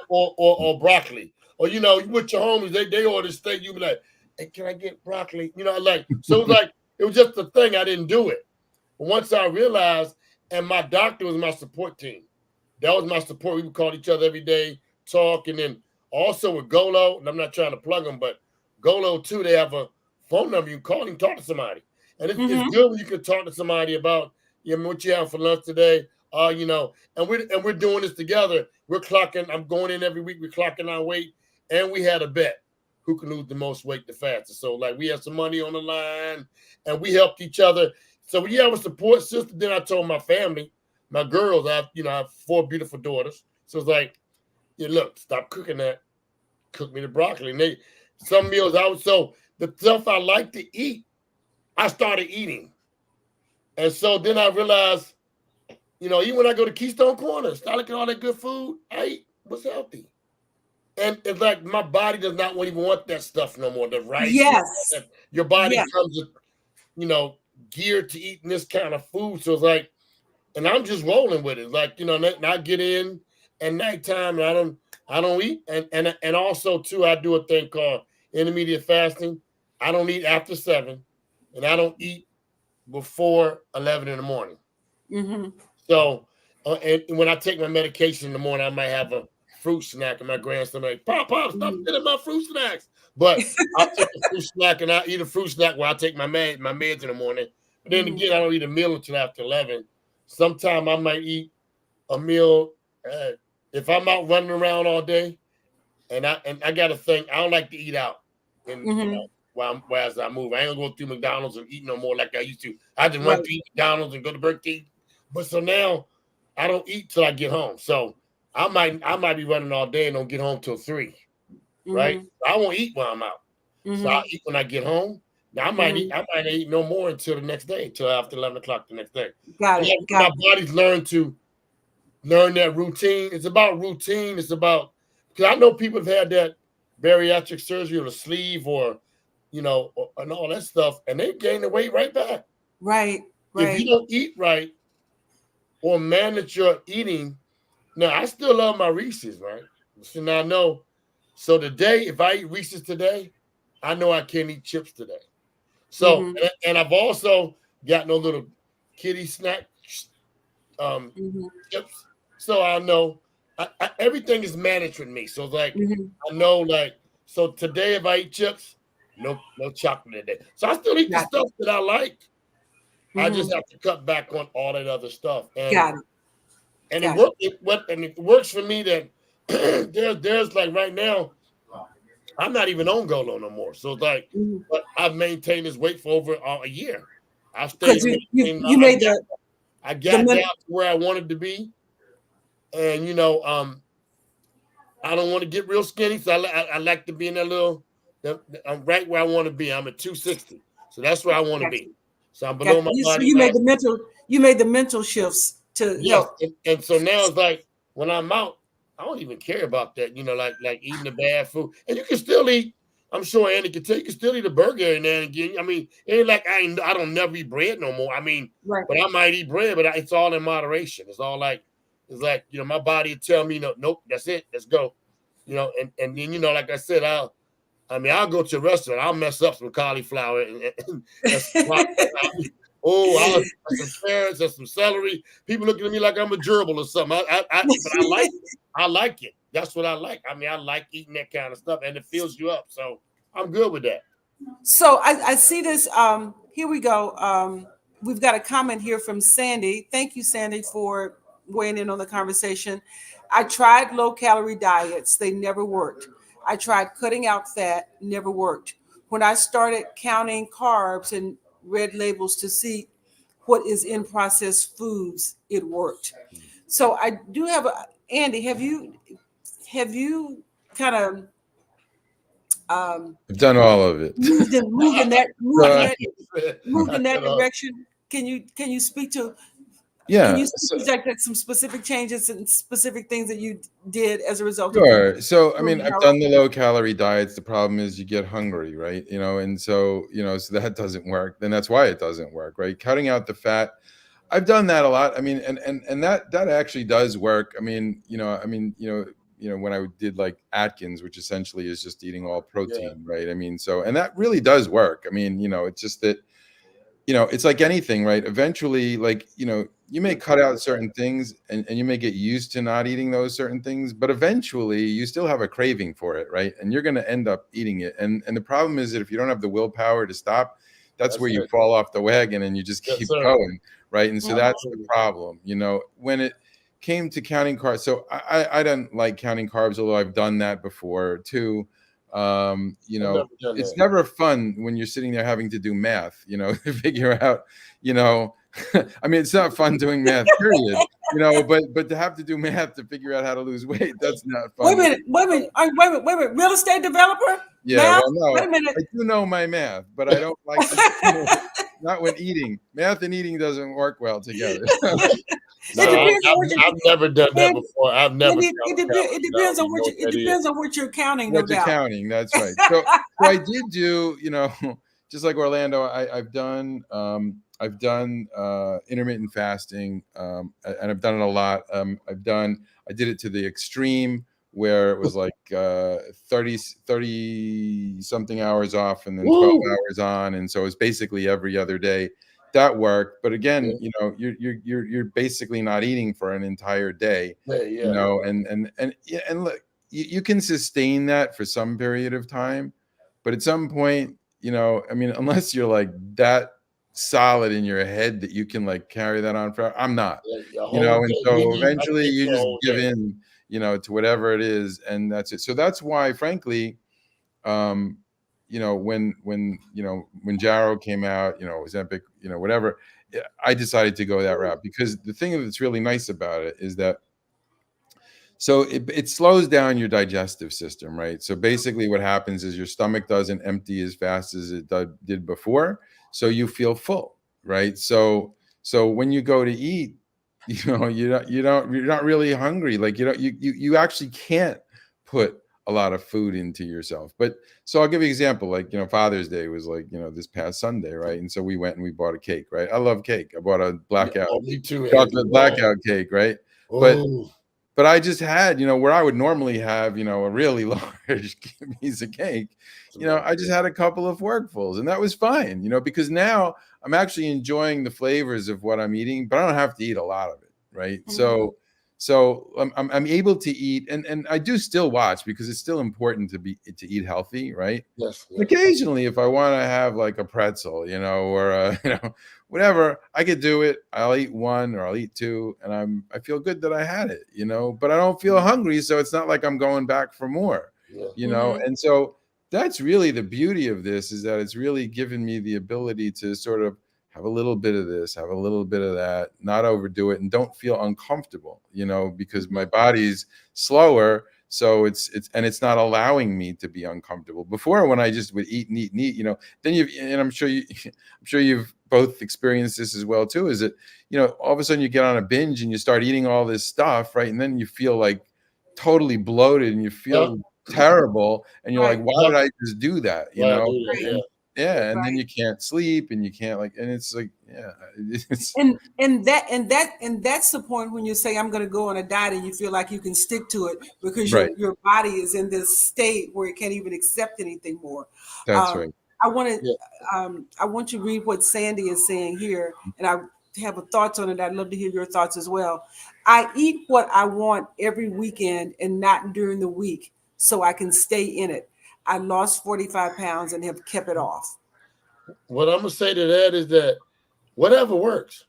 or broccoli? Or, you with your homies, they order steak, you be like, hey, can I get broccoli? So it was just a thing. I didn't do it. But once I realized, and my doctor was my support team. That was my support. We would call each other every day, talk, and then also with Golo, and I'm not trying to plug them, but Golo too, they have a phone number. You can call and talk to somebody. And it's good when you can talk to somebody about what you have for lunch today. And we're doing this together. We're clocking, I'm going in every week, we're clocking our weight, and we had a bet who can lose the most weight the fastest. So like we had some money on the line and we helped each other. So we have a support system. Then I told my family, my girls, I have 4 beautiful daughters. So it's like, look, stop cooking that. Cook me the broccoli. And some meals so the stuff I like to eat, I started eating. And so then I realized, even when I go to Keystone Corner, start looking at all that good food, I eat what's healthy. And it's like my body does not even want that stuff no more. The rice. Yes. Your body comes, geared to eating this kind of food. So it's like, and I'm just rolling with it. Like, and I get in at nighttime and I don't eat. And also too, I do a thing called intermediate fasting. I don't eat after 7 and I don't eat before 11 in the morning. So, and when I take my medication in the morning, I might have a fruit snack, and my grandson like, Pop, stop eating my fruit snacks. But I'll take a fruit snack, and I'll eat a fruit snack while I take my meds in the morning. But then again, I don't eat a meal until after 11. Sometime I might eat a meal if I'm out running around all day, and I got to think, I don't like to eat out. And as I move, I ain't gonna go through McDonald's and eat no more like I used to. I just run through McDonald's and go to Burger King. But so now I don't eat till I get home. So I might be running all day and don't get home till 3, right? I won't eat while I'm out. So I'll eat when I get home. Now I might not eat no more until the next day, until after 11 o'clock the next day. Got it. My body's learn that routine. It's about routine. It's about, because I know people have had that bariatric surgery or the sleeve or, and all that stuff, and they gain the weight right back. Right. If you don't eat right or manage your eating, now I still love my Reese's, right? So now I know. So today, if I eat Reese's today, I know I can't eat chips today. So, and I've also gotten a little kitty snack chips. So I know everything is managed with me. So like, I know like, so today if I eat chips, no chocolate today. So I still eat the stuff that I like. I just have to cut back on all that other stuff. And, it works for me that there's like right now, I'm not even on Golo no more. So it's like, but I've maintained this weight for over a year. I've stayed. I got down to where I wanted to be, and I don't want to get real skinny, so I like to be in that little. I'm right where I want to be. I'm at 260, so that's where I want to be. So I'm below my body. You made the mental shifts to help. And so now it's like when I'm out, I don't even care about that. Like eating the bad food, and you can still eat. I'm sure Andy can tell you can still eat a burger every now and again. I mean, it ain't like I don't never eat bread no more. I mean, but I might eat bread, but it's all in moderation. It's all like, my body will tell me, nope, that's it, let's go. And then like I said, I'll go to a restaurant, I'll mess up some cauliflower and I'll some carrots and some celery. People looking at me like I'm a gerbil or something. But I like it. That's what I like. I mean, I like eating that kind of stuff, and it fills you up. So I'm good with that. So I see this. Here we go. We've got a comment here from Sandy. Thank you, Sandy, for weighing in on the conversation. I tried low-calorie diets. They never worked. I tried cutting out fat. Never worked. When I started counting carbs and read labels to see what is in processed foods, it worked. So I do have Andy, have you kind of I've done all of it. moved in that direction? Can you speak to Yeah. Can you speak to like some specific changes and specific things that you did as a result? Sure. So I mean, I've done the low calorie diets. The problem is you get hungry, right? And so so that doesn't work. Then that's why it doesn't work, right? Cutting out the fat. I've done that a lot. I mean, and that actually does work. I mean, when I did like Atkins, which essentially is just eating all protein, right? I mean, and that really does work. I mean, it's just that, it's like anything, right? Eventually, like, you may cut out certain things and you may get used to not eating those certain things, but eventually you still have a craving for it, right? And you're going to end up eating it. And the problem is that if you don't have the willpower to stop, that's where you fall off the wagon and you just keep going, right? And so that's the problem, when it came to counting carbs. So I don't like counting carbs, although I've done that before too. It's never fun when you're sitting there having to do math, to figure out, I mean, it's not fun doing math, period, but to have to do math to figure out how to lose weight, that's not fun. Wait a minute. Real estate developer? Yeah, math? well, no, wait a minute. I do know my math, but I don't like to, not when eating. Math and eating doesn't work well together. I've never done that before. I've never. It depends on what you're counting. What you're counting, that's right. So I did do, just like Orlando. I've done intermittent fasting, and I've done it a lot. I did it to the extreme where it was like 30 something hours off and then 12 hours on, and so it's basically every other day. That worked, but again, you're basically not eating for an entire day. And look, you can sustain that for some period of time, but at some point, I mean, unless you're like that solid in your head that you can like carry that on for, I'm not, and so eventually you just give in, to whatever it is, and that's it. So that's why, frankly, when Mounjaro came out, Ozempic, whatever, I decided to go that route because the thing that's really nice about it is that So it slows down your digestive system, right? So basically what happens is your stomach doesn't empty as fast as it did before. So you feel full, right? So when you go to eat, you're not really hungry. Like, you actually can't put a lot of food into yourself. But so I'll give you an example. Like, Father's Day was like, this past Sunday, right? And so we went and we bought a cake, right? I love cake. I bought a blackout, me too, chocolate blackout cake, right? Oh. But I just had, where I would normally have, a really large piece of cake, I just had a couple of forkfuls, and that was fine, because now I'm actually enjoying the flavors of what I'm eating, but I don't have to eat a lot of it, right? Mm-hmm. So I'm able to eat, and I do still watch, because it's still important to eat healthy, right? Yes. Occasionally, if I want to have like a pretzel, or whatever, I could do it. I'll eat one or I'll eat two, and I feel good that I had it, but I don't feel hungry, so it's not like I'm going back for more, Mm-hmm. and so that's really the beauty of this, is that it's really given me the ability to sort of have a little bit of this, have a little bit of that, not overdo it, and don't feel uncomfortable, because my body's slower. So it's not allowing me to be uncomfortable. Before, when I just would eat and eat and eat, then and I'm sure you've both experienced this as well too, is that, all of a sudden you get on a binge and you start eating all this stuff, right? And then you feel like totally bloated and you feel terrible. And you're like, why did I just do that? Yeah. And then you can't sleep and you can't and it's like, it's And that's the point when you say, I'm going to go on a diet, and you feel like you can stick to it because right. your body is in this state where it can't even accept anything more. That's right. I want you to read what Sandy is saying here, and I have thoughts on it. I'd love to hear your thoughts as well. I eat what I want every weekend and not during the week, so I can stay in it. I lost 45 pounds and have kept it off. What I'm gonna say to that is that whatever works.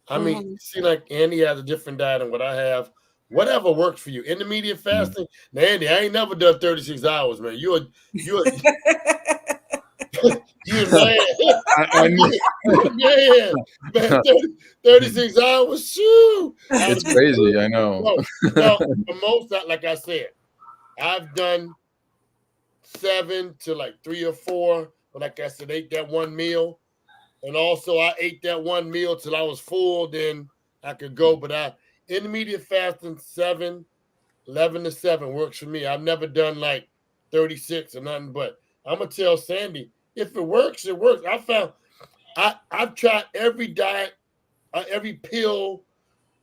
I mean, see, like Andy has a different diet than what I have. Whatever works for you. Intermediate fasting. Now, Andy, I ain't never done 36 hours, man. You're mad. Yeah, man. 36 hours. Shoo. It's crazy. I know. No, the most, like I said, I've done 7 to like 3 or 4. But like I said, ate that one meal. And also I ate that one meal till I was full. Then I could go. But intermediate fasting, 11 to 7 works for me. I've never done like 36 or nothing. But I'm going to tell Sandy, if it works, it works. I've tried every diet, every pill.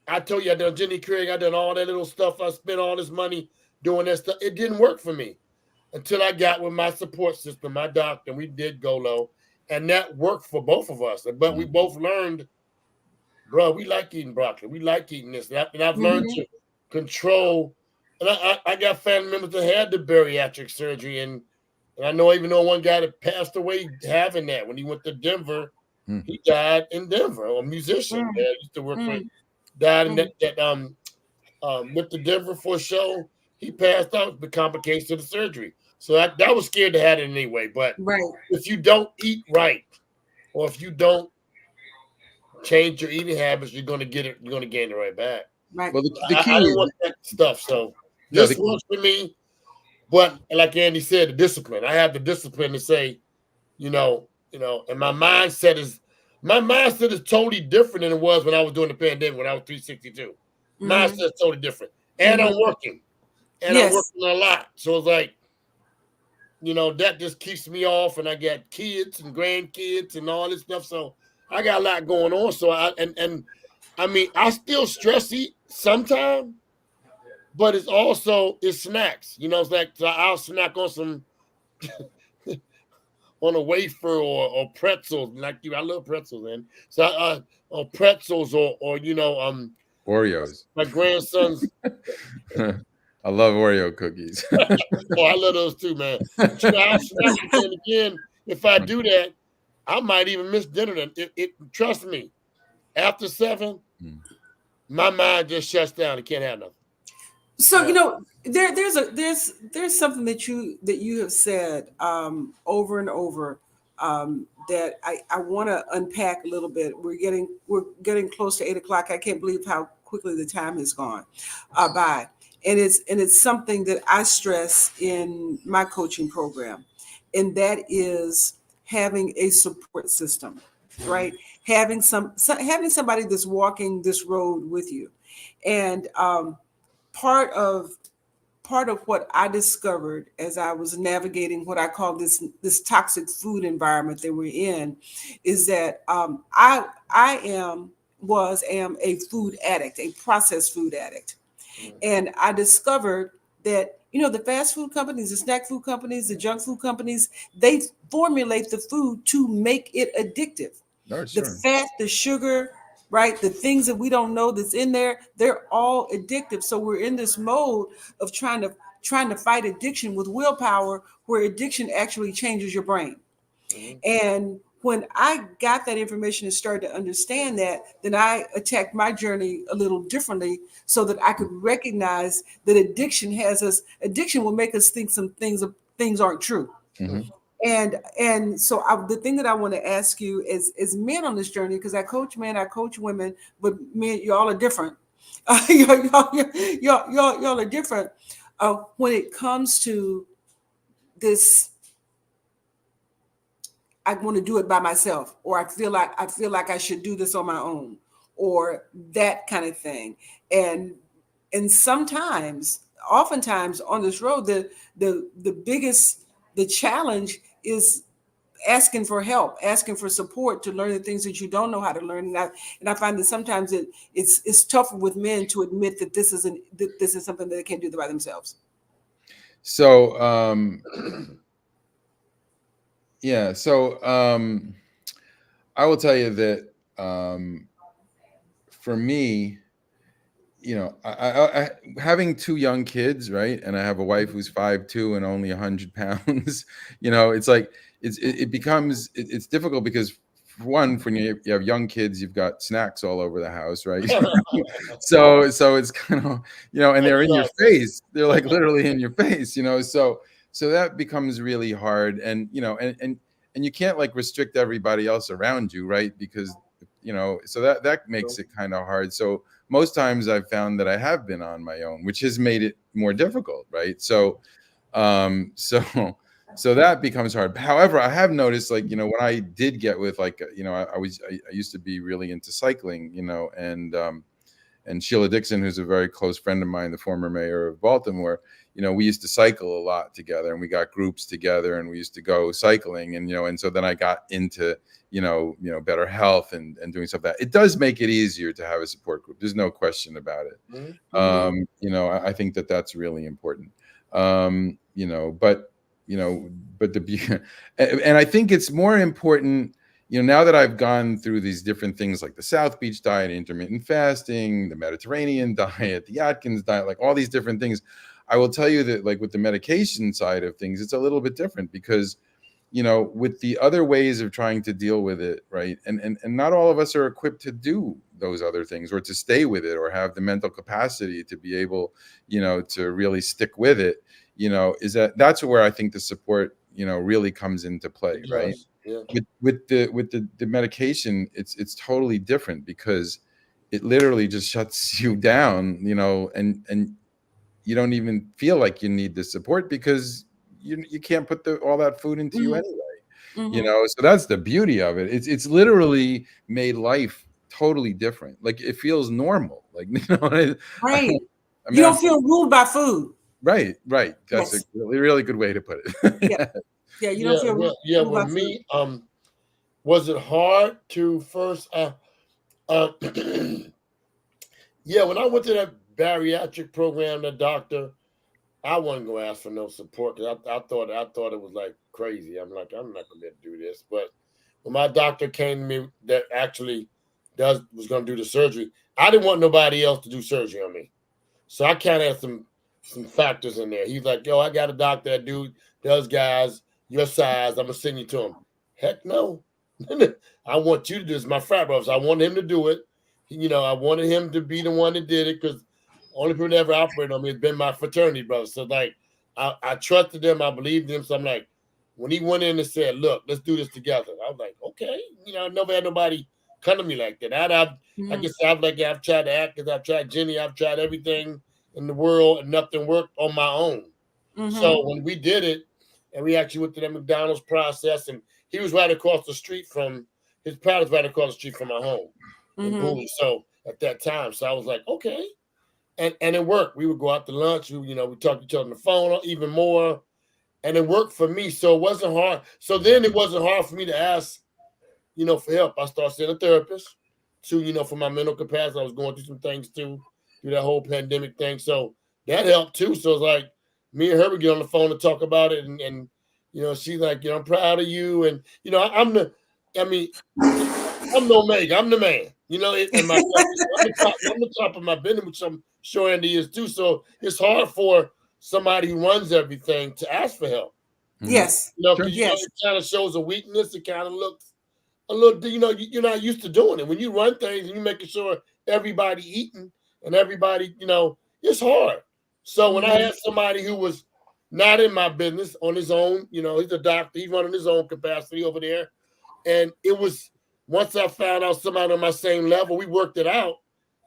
I told you I done Jenny Craig. I done all that little stuff. I spent all this money doing that stuff. It didn't work for me. Until I got with my support system, my doctor, we did go low, and that worked for both of us. But we both learned, bro, we like eating broccoli. We like eating this. And I've learned to control. And I got family members that had the bariatric surgery, and I know even though one guy that passed away having that when he went to Denver, he died in Denver. A musician that used to work with, died in went to Denver for a show. He passed out the complications of the surgery. So I was scared to have it anyway. But if you don't eat right, or if you don't change your eating habits, you're going to get it. You're going to gain it right back. Right. Well, the key I don't want that stuff. So this works for me. But like Andy said, the discipline. I have the discipline to say, and my mindset is totally different than it was when I was doing the pandemic, when I was 362. Mindset's totally different. And I'm working. And I'm working a lot. So it's like, that just keeps me off. And I got kids and grandkids and all this stuff. So I got a lot going on. So I still stress eat sometimes, but it's snacks. It's like, so I'll snack on some on a wafer or pretzels. Like I love pretzels, man. So or pretzels or Oreos. My grandson's. I love Oreo cookies. I love those too, man. And again, if I do that, I might even miss dinner. Trust me, after 7, my mind just shuts down. It can't have nothing. So there's something that you have said over and over that I want to unpack a little bit. We're getting close to 8 o'clock. I can't believe how quickly the time has gone by. and it's something that I stress in my coaching program, and that is having a support system, right? Having having somebody that's walking this road with you, and part of what I discovered as I was navigating what I call this toxic food environment that we're in, is that I am a food addict, a processed food addict, and I discovered that the fast food companies, the snack food companies, the junk food companies, they formulate the food to make it addictive. Oh, The sure. fat, the sugar, right? The things that we don't know that's in there, they're all addictive. So we're in this mode of trying to fight addiction with willpower, where addiction actually changes your brain. And when I got that information and started to understand that, then I attacked my journey a little differently, so that I could recognize that addiction will make us think some things aren't true. Mhm. And so the thing that I want to ask you is men on this journey, because I coach men, I coach women, but men, y'all are different. Y'all are different when it comes to this. I want to do it by myself, or I feel like I should do this on my own, or that kind of thing. And oftentimes on this road, the challenge is asking for help, asking for support to learn the things that you don't know how to learn. And I find that sometimes it's tougher with men to admit that this is something that they can't do by themselves. So yeah, so I will tell you that for me, I having two young kids, right? And I have a wife who's 5'2" and only 100 pounds. It's like it becomes difficult because, for one, when you have young kids, you've got snacks all over the house, right? so it's kind of and they're in your face. They're like literally in your face, So that becomes really hard, and and you can't like restrict everybody else around you, right? Because so that makes it kind of hard. So most times I've found that I have been on my own, which has made it more difficult, right? So so that becomes hard. However, I have noticed, like, when I did get with, like, I used to be really into cycling, and Sheila Dixon, who's a very close friend of mine, the former mayor of Baltimore, we used to cycle a lot together, and we got groups together, and we used to go cycling, and so then I got into better health and doing stuff that it does make it easier to have a support group. There's no question about it. I think that that's really important. But and I think it's more important, now that I've gone through these different things like the South Beach diet, intermittent fasting, the Mediterranean diet, the Atkins diet, like all these different things, I will tell you that, like, with the medication side of things, it's a little bit different because, with the other ways of trying to deal with it, right? And not all of us are equipped to do those other things, or to stay with it, or have the mental capacity to be able, to really stick with it, that's where I think the support, really comes into play, right? Yeah. With the medication, it's totally different because it literally just shuts you down, and you don't even feel like you need the support because you can't put all that food into you anyway. So that's the beauty of it. It's literally made life totally different. Like, it feels normal. Like, Right. You don't feel ruled by food. Right. That's a really good way to put it. Yeah. You don't feel ruled by with food. me, was it hard to first when I went to that bariatric program, the doctor, I wasn't gonna ask for no support because I thought it was like crazy. I'm like, I'm not gonna be able to do this. But when my doctor came to me that actually was gonna do the surgery, I didn't want nobody else to do surgery on me. So I kind of had some factors in there. He's like, yo, I got a doctor that does guys your size. I'm gonna send you to him. Heck no. I want you to do this. My frat brothers. I want him to do it. I wanted him to be the one that did it because only people that ever operated on me has been my fraternity brothers. So, like, I trusted them. I believed them. So I'm like, when he went in and said, look, let's do this together, I was like, okay. I never had nobody come to me like that. I guess I've tried the Atkins, I've tried Jenny, I've tried everything. in the world, and nothing worked on my own. So when we did it, and we actually went through that McDonald's process, and he was right across the street from his parents, right across the street from my home in Bowie. So at that time, so I was like, okay, and it worked. We would go out to lunch. We talked to each other on the phone even more, and it worked for me. So it wasn't hard. So then it wasn't hard for me to ask, for help. I started seeing a therapist to, for my mental capacity. I was going through some things too, through that whole pandemic thing. So that helped too. So it's like me and her would get on the phone to talk about it, and she's like, I'm proud of you, and I'm the Omega, I'm the man, and I'm the top of my business, which I'm sure Andy is too. So it's hard for somebody who runs everything to ask for help. Yes. Because it kind of shows a weakness. It kind of looks a little, you're not used to doing it. When you run things and you're making sure everybody eating and everybody, it's hard. So when I had somebody who was not in my business on his own, he's a doctor, he's running his own capacity over there. And it was, once I found out somebody on my same level, we worked it out.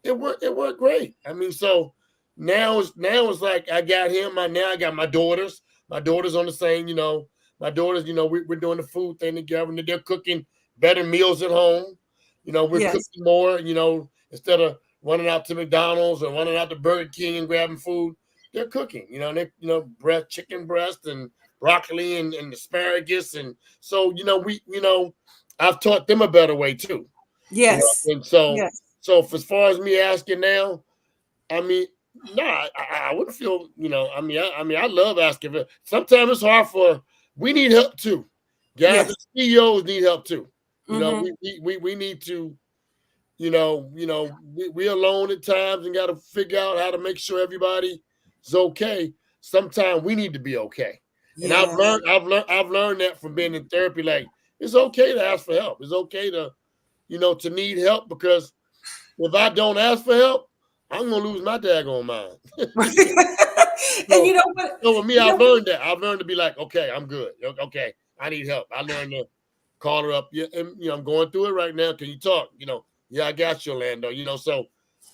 It worked great. So now it's like I got him. Now I got my daughters. My daughters on the same, my daughters, we're doing the food thing together, and they're cooking better meals at home. We're cooking more, instead of running out to McDonald's or running out to Burger King and grabbing food, they're cooking, chicken breast and broccoli and asparagus. And so, I've taught them a better way too. Yes. And so, so as far as me asking now, I wouldn't feel, I love asking. Sometimes it's hard we need help too. Guys, the CEOs need help too. We need to, we alone at times and got to figure out how to make sure everybody's okay. Sometimes we need to be okay. And I've learned that from being in therapy. Like, it's okay to ask for help. It's okay to, to need help, because if I don't ask for help, I'm gonna lose my daggone mind. And so with me, I've learned that. I've learned to be like, okay, I'm good. Okay, I need help. I learned to call her up. Yeah, and I'm going through it right now. Can you talk? Yeah, I got you, Olando. So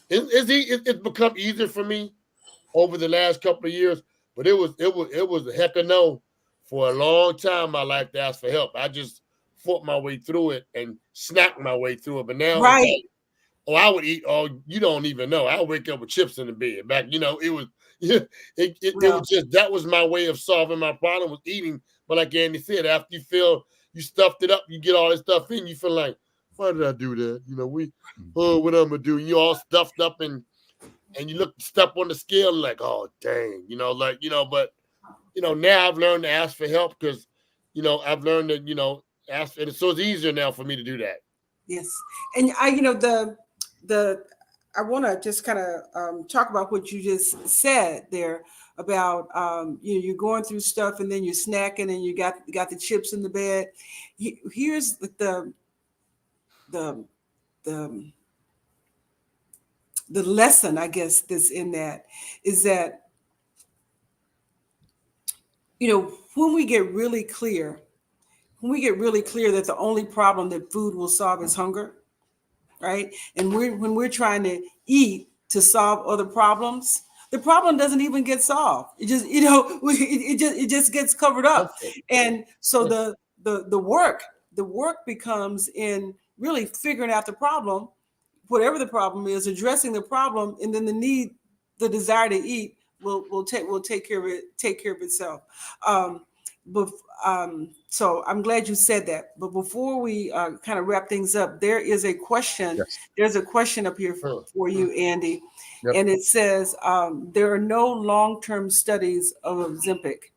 it's become easier for me over the last couple of years. But it was a heck of no for a long time in my life to ask for help. I just fought my way through it and snapped my way through it. But now, I would eat. Oh, you don't even know. I would wake up with chips in the bed. Back, it was. It was just, that was my way of solving my problem, was eating. But like Andy said, after you feel you stuffed it up, you get all this stuff in, you feel like, why did I do that? What I'm gonna do? You all stuffed up and you step on the scale like, oh dang, but now I've learned to ask for help, because I've learned to ask, and so it's easier now for me to do that. Yes, and I want to just kind of talk about what you just said there about you're going through stuff and then you're snacking and you got the chips in the bed. Here's the lesson, I guess, that's in that is that when we get really clear that the only problem that food will solve is hunger. Right. And when we're trying to eat to solve other problems, the problem doesn't even get solved. It just, it just gets covered up. And so the work becomes in really figuring out the problem, whatever the problem is, addressing the problem, and then the desire to eat will take care of itself. So I'm glad you said that. But before we kind of wrap things up, there is a question. Yes. There's a question up here for you, Andy. Yep. And it says, there are no long-term studies of Ozempic,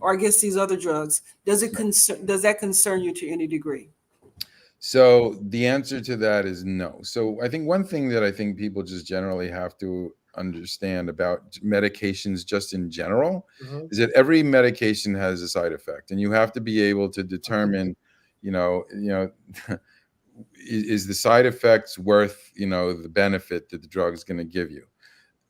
or I guess these other drugs. Does that concern you to any degree? So the answer to that is no. So I think one thing that I think people just generally have to understand about medications just in general is that every medication has a side effect, and you have to be able to determine, is the side effects worth, the benefit that the drug is going to give you.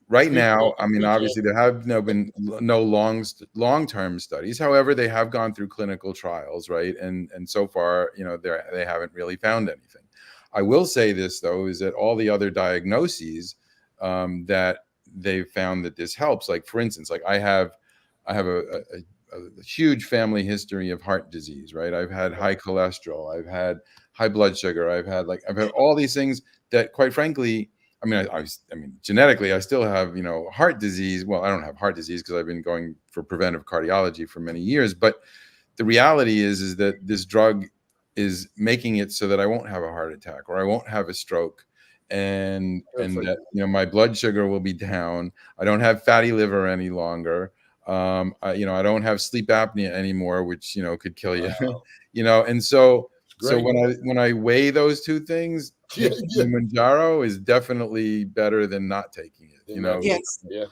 Right now, obviously there have been no long-term studies. However, they have gone through clinical trials, right? And so far, they haven't really found anything. I will say this though, is that all the other diagnoses that they've found that this helps. Like, for instance, like I have a huge family history of heart disease, right? I've had high cholesterol, I've had high blood sugar, I've had all these things that, quite frankly, I mean, genetically, I still have, heart disease. Well, I don't have heart disease because I've been going for preventive cardiology for many years. But the reality is that this drug is making it so that I won't have a heart attack or I won't have a stroke, and that my blood sugar will be down. I don't have fatty liver any longer. I don't have sleep apnea anymore, which could kill you. Wow. And so when I weigh those two things, taking the Mounjaro is definitely better than not taking it. Yes. Yeah.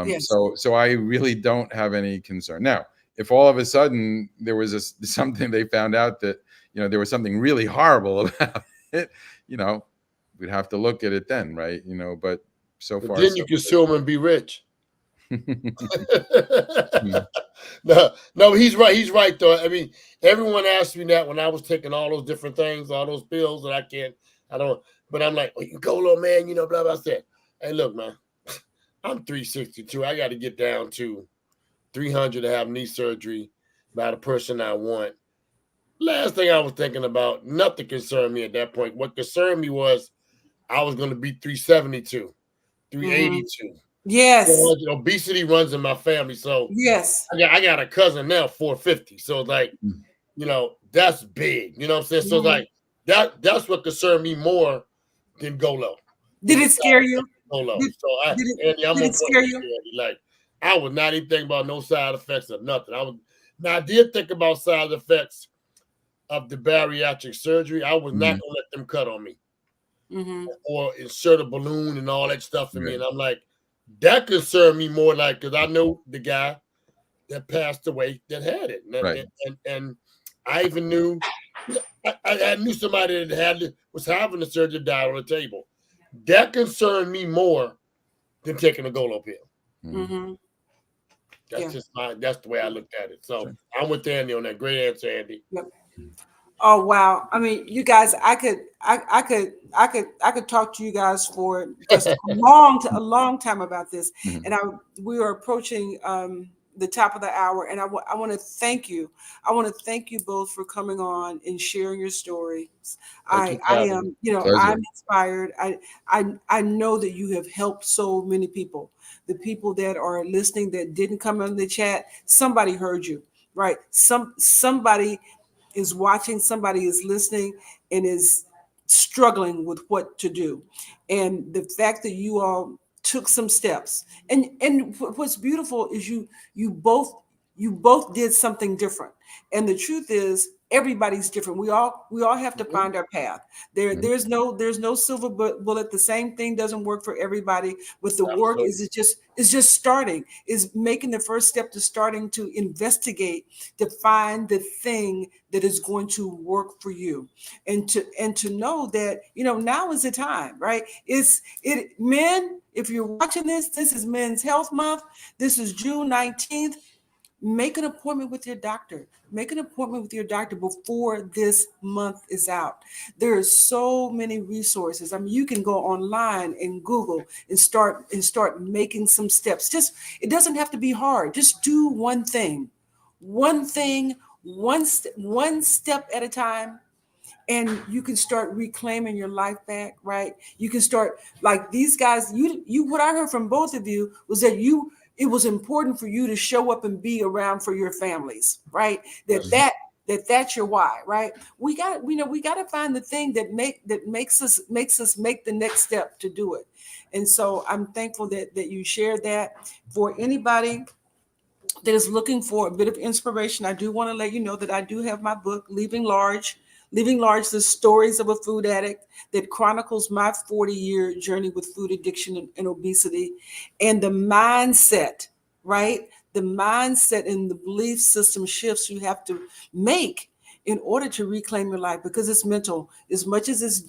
Yes. So I really don't have any concern. Now, if all of a sudden there was something they found out that there was something really horrible about it, we'd have to look at it then, right? But so far, then you can sue him and be rich. No, he's right. He's right, though. I mean, everyone asked me that when I was taking all those different things, all those pills that I don't. But I'm like, you go, little man, blah, blah. I said, hey, look, man, I'm 362. I got to get down to 300 to have knee surgery by the person I want. Last thing I was thinking about, nothing concerned me at that point. What concerned me was I was going to be 372, 382. Mm-hmm. Yes. Obesity runs in my family. So yes, I got a cousin now, 450. So it's like, that's big. You know what I'm saying? So it's like that's what concerned me more than go low. Did it scare you? Go low. Did it scare you? Like, I was not even thinking about no side effects or nothing. I did think about side effects of the bariatric surgery. I was not gonna let them cut on me. Or insert a balloon and all that stuff in me. And I'm like, that concerned me more, like, because I know the guy that passed away that had it. And I even knew, I knew somebody that was having the surgery died on the table. That concerned me more than taking a Golo pill. That's the way I looked at it. So I'm with Andy on that. Great answer, Andy. Yep. Oh wow! I mean, you guys, I could talk to you guys for just a long time about this. And we are approaching the top of the hour, and I want to thank you. I want to thank you both for coming on and sharing your stories. I am, I'm inspired. I know that you have helped so many people. The people that are listening that didn't come in the chat, somebody heard you, right? Somebody is watching, somebody is listening and is struggling with what to do. And the fact that you all took some steps, and what's beautiful is you both did something different. And the truth is, everybody's different. We all have to find our path. There's no silver bullet. The same thing doesn't work for everybody. But the work is just starting, is making the first step to starting to investigate, to find the thing that is going to work for you, and to know that now is the time, right? Men, if you're watching this is Men's Health Month. This is June 19th. Make an appointment with your doctor. Make an appointment with your doctor before this month is out. There are so many resources. I mean, you can go online and Google and start making some steps. It doesn't have to be hard. Just do one thing, one step at a time. And you can start reclaiming your life back, right? You can start, like these guys, what I heard from both of you was that it was important for you to show up and be around for your families, right? That's your why, right? We got to find the thing that makes us make the next step to do it. And so I'm thankful that you shared that. For anybody that is looking for a bit of inspiration, I do want to let you know that I do have my book, Leaving Large, the stories of a food addict, that chronicles my 40-year journey with food addiction and obesity, and the mindset, right? The mindset and the belief system shifts you have to make in order to reclaim your life, because it's mental. As much as it's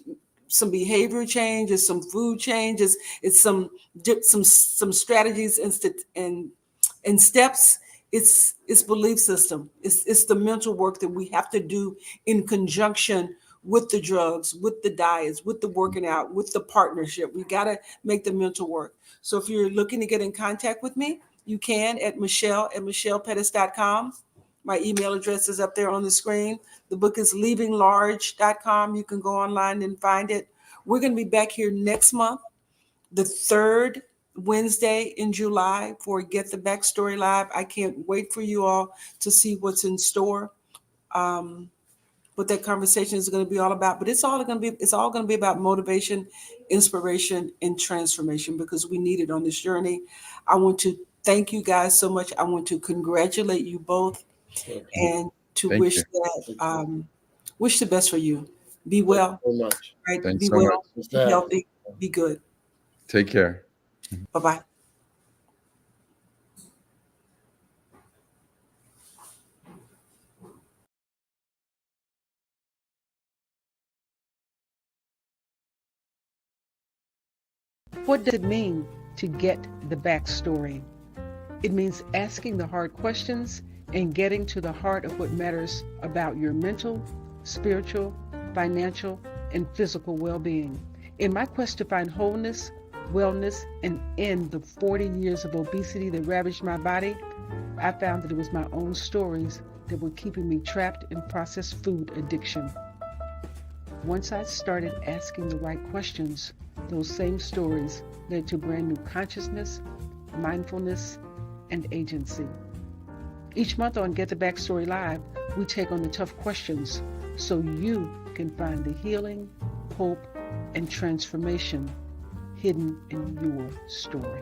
some behavior change, it's some food changes, it's some strategies and steps. It's belief system. It's the mental work that we have to do in conjunction with the drugs, with the diets, with the working out, with the partnership. We got to make the mental work. So if you're looking to get in contact with me, you can at michellepettis.com. My email address is up there on the screen. The book is leavinglarge.com. You can go online and find it. We're going to be back here next month, the third Wednesday in July, for Get the Backstory Live. I can't wait for you all to see what's in store, what that conversation is going to be all about. But it's all going to be about motivation, inspiration, and transformation, because we need it on this journey. I want to thank you guys so much. I want to congratulate you both, and to Thank wish you. that wish the best for you. Be well. Thank you so much. Right? Thanks Be so well. much. Be healthy. Be good. Take care. Bye-bye. What does it mean to get the backstory? It means asking the hard questions and getting to the heart of what matters about your mental, spiritual, financial, and physical well-being. In my quest to find wholeness, wellness, and end the 40 years of obesity that ravaged my body, I found that it was my own stories that were keeping me trapped in processed food addiction. Once I started asking the right questions, those same stories led to brand new consciousness, mindfulness, and agency. Each month on Get the Backstory Live, we take on the tough questions so you can find the healing, hope, and transformation hidden in your story.